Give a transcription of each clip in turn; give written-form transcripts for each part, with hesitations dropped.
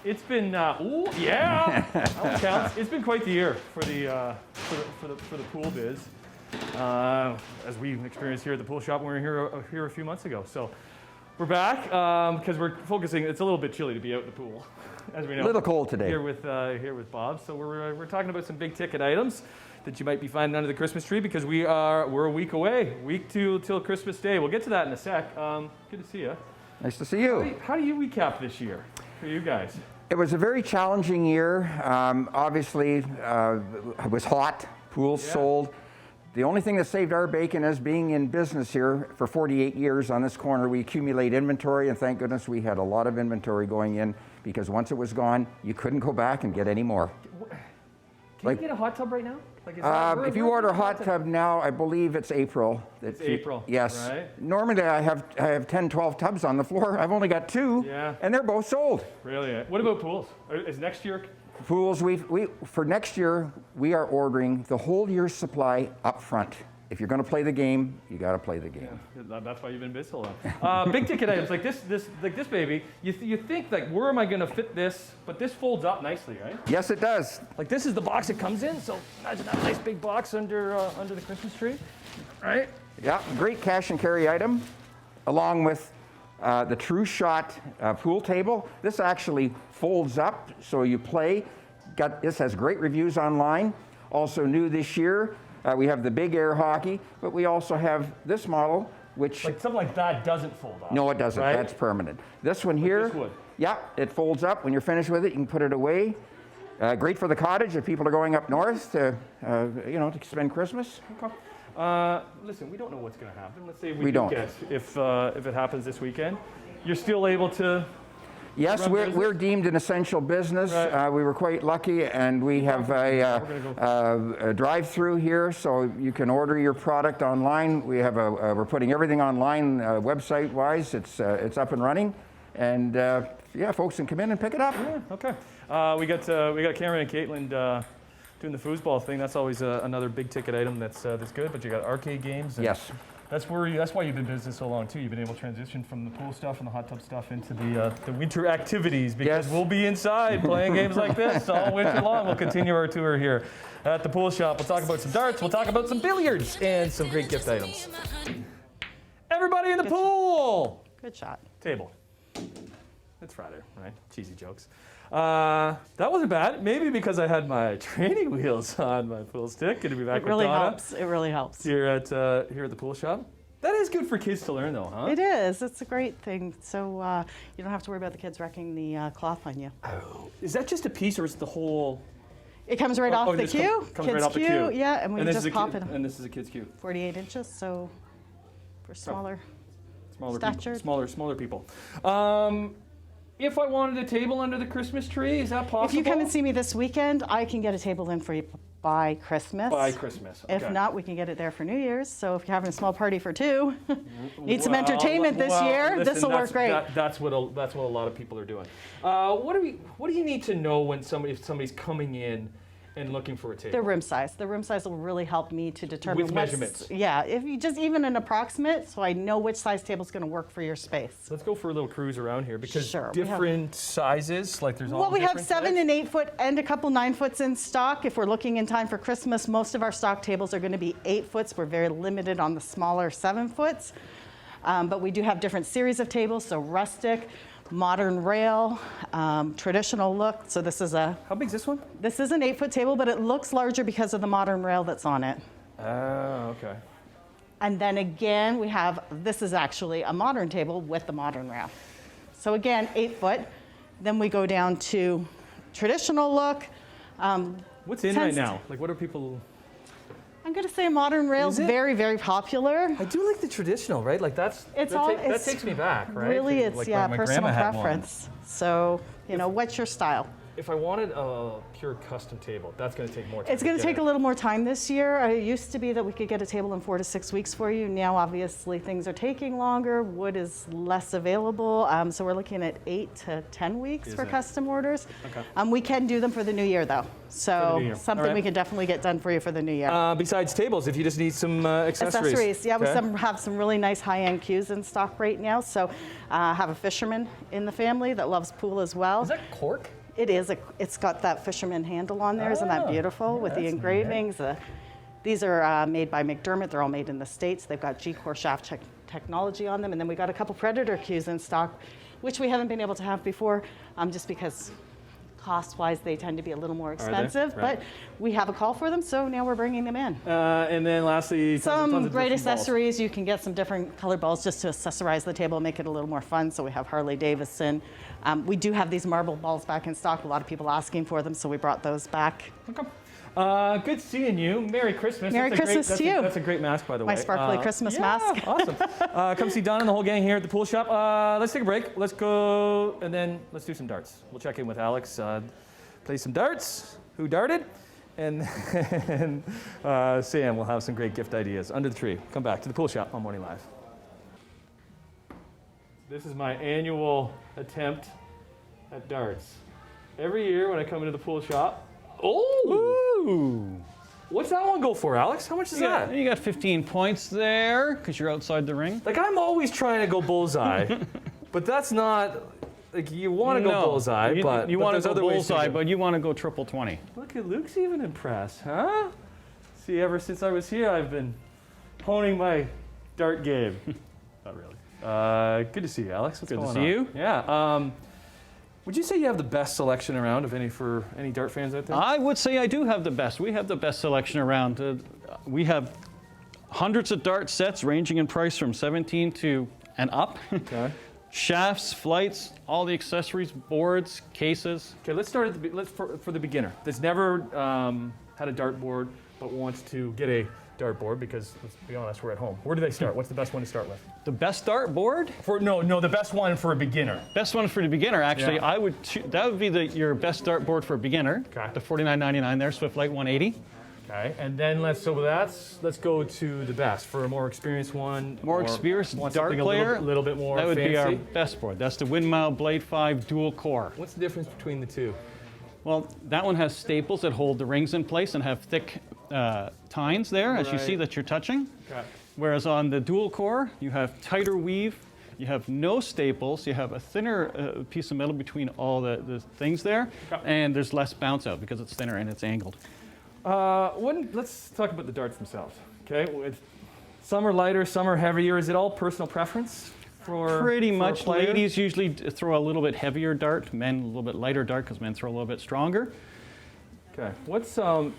It's been ooh, yeah, that one counts. It's been quite the year for the pool biz, as we experienced here at the pool shop when we were here a few months ago. So we're back because we're focusing. It's a little bit chilly to be out in the pool, as we know. A little cold today. Here with Bob. So we're talking about some big ticket items that you might be finding under the Christmas tree because we're a week away, till Christmas Day. We'll get to that in a sec. Good to see you. Nice to see you. How do you recap this year for you guys? It was a very challenging year. Obviously, it was hot. Pools sold. The only thing that saved our bacon is being in business here for 48 years on this corner. We accumulate inventory, and thank goodness we had a lot of inventory going in because once it was gone, you couldn't go back and get any more. Can you get a hot tub right now? If you order a hot tub now, I believe it's April. It's April. Yes. Right. Normally I have 10, 12 tubs on the floor. I've only got 2, and they're both sold. Really? What about pools? Is next year? Pools, for next year, we are ordering the whole year's supply up front. If you're going to play the game, you got to play the game. Yeah, that's why you've been busy so long. Big ticket items like this baby. You think like, where am I going to fit this? But this folds up nicely, right? Yes, it does. Like this is the box it comes in. So imagine that nice big box under the Christmas tree, right? Yeah, great cash and carry item, along with the True Shot pool table. This actually folds up, so you play. This has great reviews online. Also new this year. We have the big air hockey, but we also have this model, which... Like something like that doesn't fold up. No, it doesn't. Right? That's permanent. This one here, this would. Yeah, it folds up. When you're finished with it, you can put it away. Great for the cottage if people are going up north to, to spend Christmas. Okay. Listen, we don't know what's going to happen. Let's say we don't. Guess if it happens this weekend. You're still able to... Yes, we're deemed an essential business. Right. We were quite lucky, and we have a drive-through here, so you can order your product online. We have we're putting everything online, website-wise. It's up and running, and folks can come in and pick it up. Yeah, okay. We got Cameron and Caitlin doing the foosball thing. That's always another big ticket item that's good. But you got arcade games. And yes. That's why you've been in business so long too. You've been able to transition from the pool stuff and the hot tub stuff into the winter activities because we'll be inside playing games like this all winter long. We'll continue our tour here at the pool shop. We'll talk about some darts. We'll talk about some billiards and some great gift items. Everybody in the pool. Good shot. Table. It's Friday, right? Cheesy jokes. That wasn't bad. Maybe because I had my training wheels on my pool stick. Good to be back with Donna. It really helps. Here at the pool shop. That is good for kids to learn, though, huh? It is. It's a great thing. So you don't have to worry about the kids wrecking the cloth on you. Oh, is that just a piece, or is it the whole? It comes right off the cue. Comes right off the cue. Yeah, and we just pop it. And this is a kid's cue. 48 inches, so for smaller stature. Smaller people. If I wanted a table under the Christmas tree, is that possible? If you come and see me this weekend, I can get a table in for you by Christmas. By Christmas, okay. If not, we can get it there for New Year's. So if you're having a small party for 2, need some entertainment this year, this will work great. That's what a lot of people are doing. What do you need to know when somebody's coming in and looking for a table? The room size. The room size will really help me to determine with measurements. Yeah, if you just even an approximate, so I know which size table is going to work for your space. Let's go for a little cruise around here because sure, different sizes, like there's all. Well, we have different 7 and 8 foot and a couple 9 foots in stock. If we're looking in time for Christmas, most of our stock tables are going to be 8 foots. We're very limited on the smaller 7 foots, but we do have different series of tables. So rustic, modern rail, traditional look. So this is How big is this one? This is an 8 foot table, but it looks larger because of the modern rail that's on it. Oh, okay. And then again, this is actually a modern table with the modern rail. So again, 8 foot. Then we go down to traditional look. What's in right now? Like, what are people? I'm going to say modern rail's very, very popular. I do like the traditional, right? Like that takes me back, right? Really, it's like personal my grandma had one. preference. So, what's your style? If I wanted a pure custom table, that's going to take more time. It's going to get take it. a little more time this year. It used to be that we could get a table in 4 to 6 weeks for you. Now, obviously, things are taking longer. Wood is less available. So we're looking at 8 to 10 weeks Is for it? custom orders. Okay. We can do them for the new year, though. So new year. something All right. we can definitely get done for you for the new year. Besides tables, if you just need some accessories. Yeah, we Okay. have some really nice high-end cues in stock right now. So have a fisherman in the family that loves pool as well. Is that cork? It is. It's got that fisherman handle on there. Isn't that beautiful with the that's engravings? These are made by McDermott. They're all made in the States. They've got G-Core shaft technology on them. And then we got a couple Predator cues in stock, which we haven't been able to have before, just because cost-wise they tend to be a little more they? expensive. Right. But we have a call for them, so now we're bringing them in. And then lastly, tons Some of great different balls. accessories. You can get some different color balls just to accessorize the table, make it a little more fun. So we have Harley Davidson. We do have these marble balls back in stock. A lot of people asking for them, so we brought those back. Okay. Good seeing you. Merry Christmas. Merry Christmas to you. That's a great mask, by the way. My sparkly Christmas yeah, mask. Awesome. Come see Don and the whole gang here at the pool shop. Let's take a break. Let's go, and then let's do some darts. We'll check in with Alex, play some darts. Who darted? And Sam will have some great gift ideas under the tree. Come back to the pool shop on Morning Live. This is my annual attempt at darts. Every year when I come into the pool shop, Ooh. what's that one go for, Alex? How much is that? You got 15 points there because you're outside the ring. Like, I'm always trying to go bullseye, but that's not, like, you want to go bullseye, but you want there's to go other ways to bullseye, do it. but you want to go triple 20. Look at Luke's even impressed, huh? See, ever since I was here, I've been honing my dart game. Not really. Good to see you, Alex. What's Good to going see on? you. Yeah. Would you say you have the best selection around of any for any dart fans out there? I would say I do have the best. We have the best selection around. We have hundreds of dart sets ranging in price from 17 to and up. Okay. Shafts, flights, all the accessories, boards, cases. Okay, let's start at for the beginner that's never had a dart board but wants to get a dart board because, let's be honest, we're at home. Where do they start? What's the best one to start with? The best dart board? No, the best one for a beginner. Best one for the beginner, actually. Yeah. That would be your best dart board for a beginner. Okay. The $49.99 there, Swiftlight 180. Okay, and then let's go to the best for a more experienced one. More or experienced want dart something player. a little bit more That would be our fancy. best board. That's the Windmile Blade 5 dual core. What's the difference between the two? Well, that one has staples that hold the rings in place and have thick tines there, as you see Right. that you're touching. Okay. Whereas on the dual core, you have tighter weave, you have no staples, you have a thinner piece of metal between all the things there, Okay. and there's less bounce out because it's thinner and it's angled. Let's talk about the darts themselves. Okay, some are lighter, some are heavier. Is it all personal preference for Pretty for a much. player? Ladies usually throw a little bit heavier dart, men a little bit lighter dart because men throw a little bit stronger. Okay. What's so?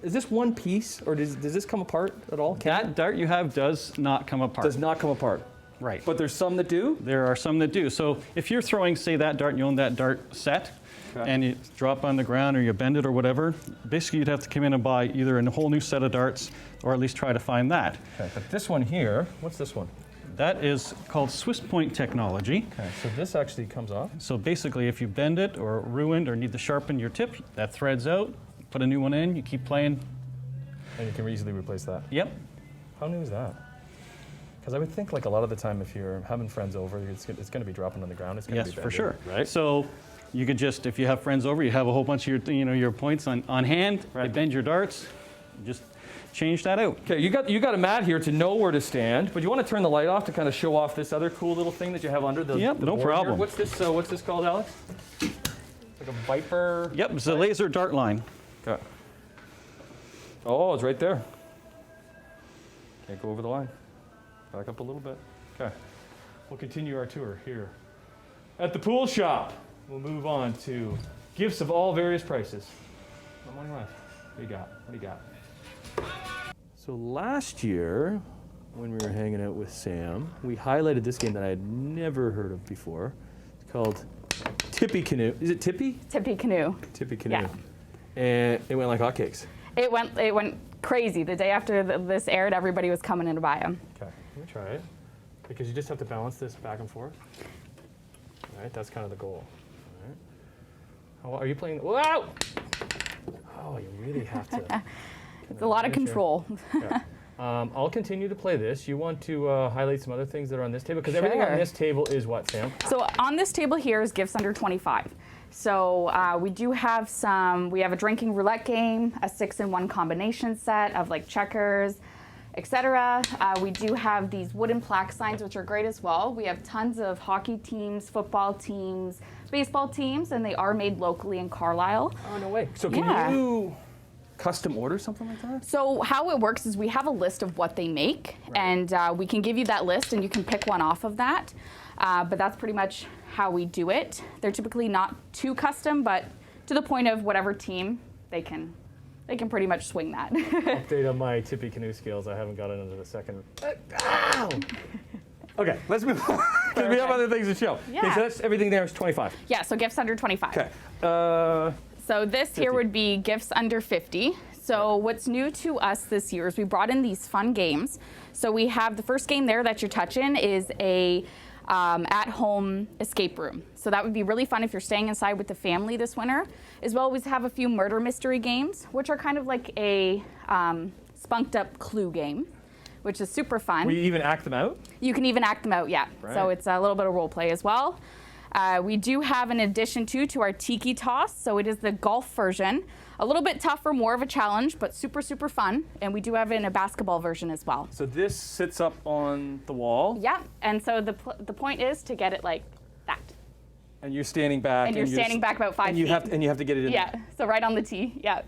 Is this one piece, or does this come apart at all? That dart you have does not come apart. Does not come apart. Right. But there's some that do. There are some that do. So if you're throwing, say, that dart and you own that dart set, Okay. and you drop on the ground or you bend it or whatever, basically you'd have to come in and buy either a whole new set of darts or at least try to find that. Okay. But this one here, what's this one? That is called Swiss Point technology. Okay. So this actually comes off. So basically if you bend it or ruined or need to sharpen your tip, that threads out, put a new one in, you keep playing. And you can easily replace that. Yep. How new is that? Because I would think like a lot of the time if you're having friends over, it's going to be dropping on the ground. It's going to Yes, be for bending, sure. right? So you could just, if you have friends over, you have a whole bunch of your points on hand, Right. you bend your darts, just change that out. Okay, you got a mat here to know where to stand, but you want to turn the light off to kind of show off this other cool little thing that you have under the. Yep, the no board here. problem. What's this called, Alex? Like a Viper. Yep, it's a laser dart line. Okay. Oh, it's right there. Can't go over the line. Back up a little bit. Okay. We'll continue our tour here at the pool shop. We'll move on to gifts of all various prices. What do you got? What do you got? So last year, when we were hanging out with Sam, we highlighted this game that I had never heard of before. It's called Tippy Canoe. Is it Tippy? Tippy Canoe. Tippy Canoe. Yeah. And it went like hotcakes. It went crazy. The day after this aired, everybody was coming in to buy them. Okay, let me try it. Because you just have to balance this back and forth. All right, that's kind of the goal. All How are you playing? Wow! Oh, you really have to. It's a lot of control. Yeah. I'll continue to play this. You want to highlight some other things that are on this table? Because everything on Sure. this table is what, Sam? So on this table here is gifts under 25. So we do have we have a drinking roulette game, a 6-in-1 combination set of like checkers, etc. We do have these wooden plaque signs, which are great as well. We have tons of hockey teams, football teams, baseball teams, and they are made locally in Carlisle. Oh, no way. So can Yeah. you custom order something like that? So how it works is we have a list of what they make, and we can give you that list, and you can pick one off of that. But that's pretty much how we do it. They're typically not too custom, but to the point of whatever team they can pretty much swing that. Update on my Tippy Canoe skills. I haven't gotten into the second. Ow! Okay, let's move on. Because we have other things to show. Okay, Yeah. so that's everything there is 25. Yeah, so gifts under 25. Okay. So this 50. here would be gifts under 50. So what's new to us this year is we brought in these fun games. So we have the first game there that you're touching is a at-home escape room. So that would be really fun if you're staying inside with the family this winter. As well, we have a few murder mystery games, which are kind of like a spunked up clue game, which is super fun. We even act them out? You can even act them out, yeah. So Right. it's a little bit of role play as well. We do have an addition to our Tiki Toss. So it is the golf version. A little bit tougher, more of a challenge, but super, super fun. And we do have it in a basketball version as well. So this sits up on the wall, Yeah, and so the point is to get it like that. and you're standing back. And you're standing back about 5 and you feet. have to get it in. Yeah, so right on the tee, yeah.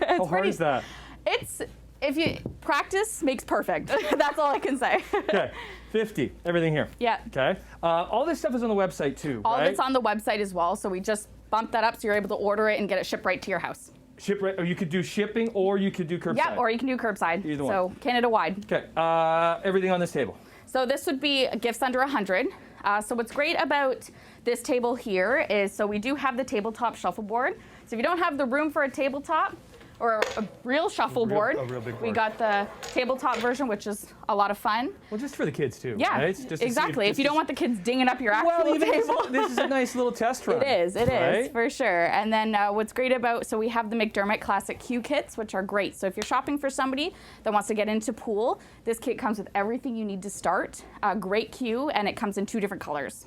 How hard is that? It's, if you practice makes perfect. That's all I can say. Okay, 50. Everything here. Yeah. Okay. All this stuff is on the website too, All right? of it's on the website as well, so we just bumped that up so you're able to order it and get it shipped right to your house. Ship right, or you could do shipping, or you could do curbside. Yeah, or you can do curbside. Either one. So Canada-wide. Okay. Everything on this table. So this would be gifts under 100. So what's great about this table here is, so we do have the tabletop shuffleboard. So if you don't have the room for a tabletop or a real shuffleboard, a real big we board. got the tabletop version, which is a lot of fun. Well, just for the kids too. Yeah, right? Just to see exactly. If you don't want the kids dinging up your actual well, even table. this is a nice little test run. It is right? for sure. And then what's great about, so we have the McDermott Classic Cue kits, which are great. So if you're shopping for somebody that wants to get into pool, this kit comes with everything you need to start. Great cue, and it comes in 2 different colors.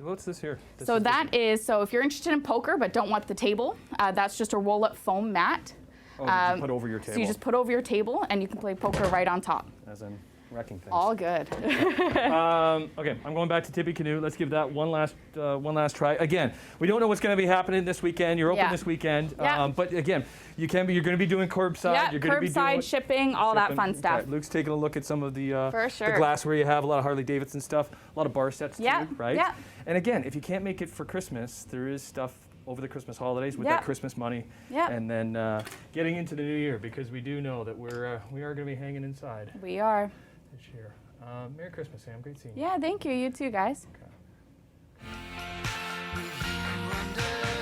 What's this here? This So is that is, so if you're interested in poker but don't want the table, that's just a roll-up foam mat. Oh, that you put over your table. So you just put over your table and you can play poker right on top. As in wrecking things. All good. Okay, I'm going back to Tippy Canoe. Let's give that one last try. Again, we don't know what's going to be happening this weekend. You're open Yeah. this weekend, Yeah. but again, you're going to be doing curbside. Yeah, You're going to be doing curbside, shipping, all that shipping. fun stuff. Okay, Luke's taking a look at some of the For the sure. glassware you have, a lot of Harley Davidson stuff, a lot of bar sets Yeah, too, right? yeah. And again, if you can't make it for Christmas, there is stuff over the Christmas holidays with Yeah. that Christmas money, Yeah. and then getting into the new year, because we do know that we are going to be hanging inside We are. this year. Merry Christmas, Sam. Great seeing you. Yeah, thank you. You too, guys. Okay.